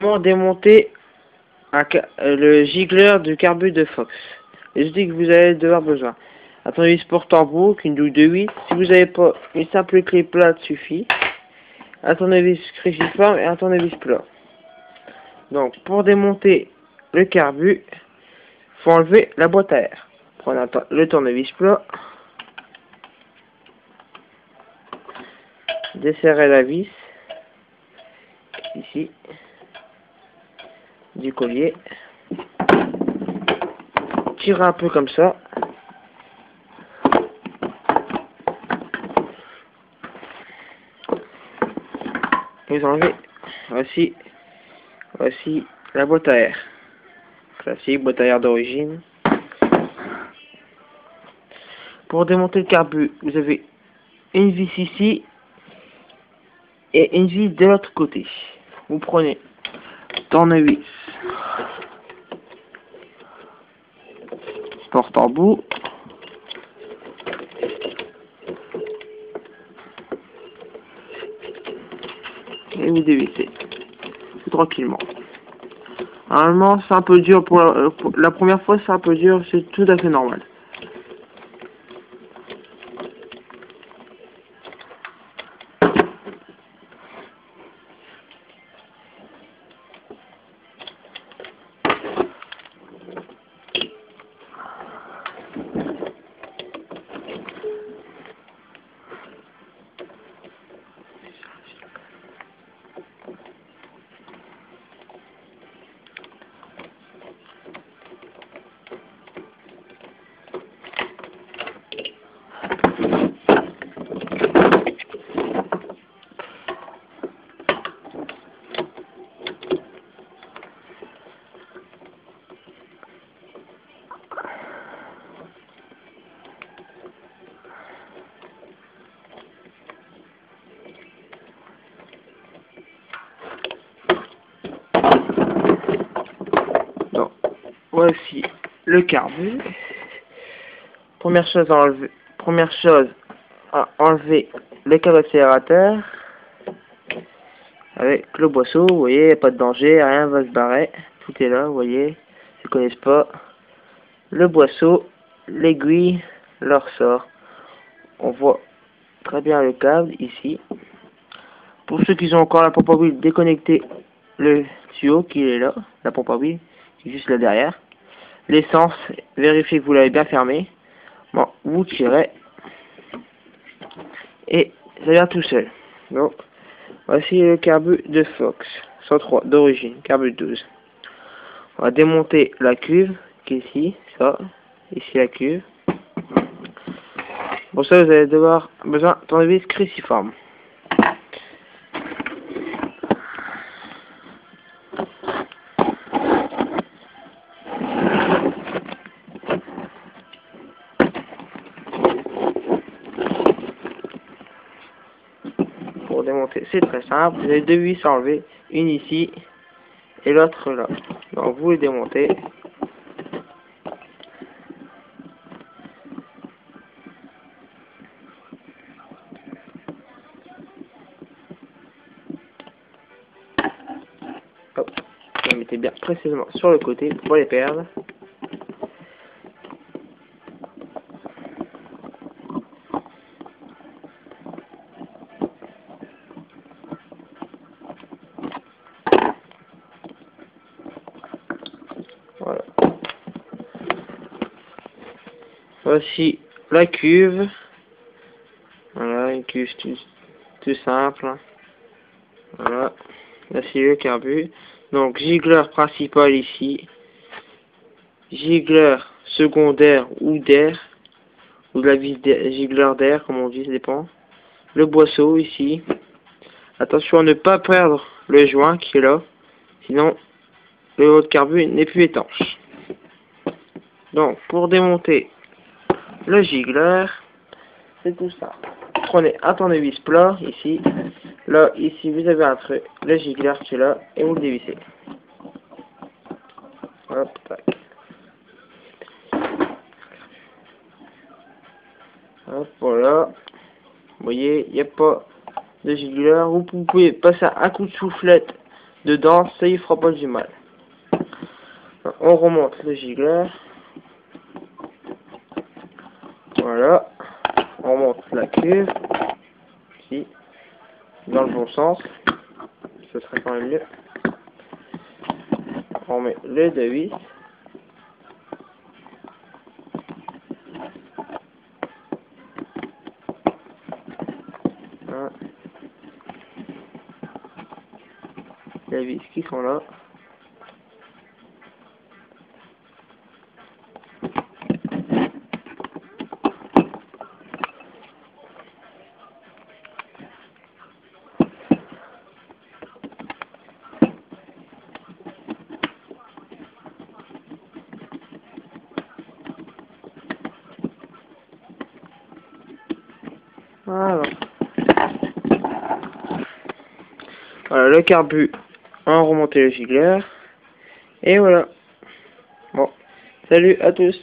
Comment démonter le gicleur du carbu de Fox? Les outils que vous allez devoir besoin. Un tournevis porte-embout, une douille de 8. Si vous n'avez pas une simple clé plate suffit. Un tournevis cruciforme et un tournevis plat. Donc pour démonter le carbu, il faut enlever la boîte à air. Prenez le tournevis plat. Desserrez la vis. Ici. Du collier. Tirez un peu comme ça. Vous enlevez. Voici la boîte à air. Classique, boîte à air d'origine. Pour démonter le carbu, vous avez une vis ici et une vis de l'autre côté. Vous prenez tournevis, porte-embout, et vous dévissez tout tranquillement. Normalement, c'est un peu dur pour la première fois, c'est un peu dur, c'est tout à fait normal. Donc, voici le carbu. Première chose à enlever le câble accélérateur avec le boisseau. Vous voyez, y a pas de danger, rien va se barrer. Tout est là, vous voyez. Si vous ne connaissez pas, le boisseau, l'aiguille, le ressort. On voit très bien le câble ici. Pour ceux qui ont encore la pompe à huile, déconnectez le tuyau qui est là, la pompe à huile, qui est juste là derrière. L'essence, vérifiez que vous l'avez bien fermé. Bon, vous tirez et ça vient tout seul. Donc, voici le carbu de Fox 103 d'origine, carbu 12. On va démonter la cuve qui est ici, ça, ici la cuve. Pour ça, vous allez devoir besoin d'un tournevis cruciforme. Pour démonter, c'est très simple. Vous avez deux vis à enlever, une ici et l'autre là. Donc vous les démontez. Hop. Vous les mettez bien précisément sur le côté pour pas les perdre. Voilà. Voici la cuve. Voilà, une cuve tout simple. Voilà. Voici le carbu. Donc, gicleur principal ici. Gicleur secondaire ou d'air. Ou de la vis gicleur d'air, comme on dit, ça dépend. Le boisseau ici. Attention à ne pas perdre le joint qui est là. Sinon, le haut de carbu n'est plus étanche. Donc, pour démonter le gicleur, c'est tout ça. Prenez un tournevis plat, ici. Là, ici, vous avez un truc, le gicleur qui est là, et vous le dévissez. Hop, tac. Hop, voilà. Vous voyez, il n'y a pas de gicleur. Vous pouvez passer un coup de soufflette dedans, ça y fera pas du mal. On remonte le gigler. Voilà. On remonte la cuve. Ici. Dans le bon sens. Ce serait quand même mieux. On met les deux vis. Voilà. Les vis qui sont là. Voilà. Voilà le carbu. On remonte le gigler. Et voilà. Bon. Salut à tous.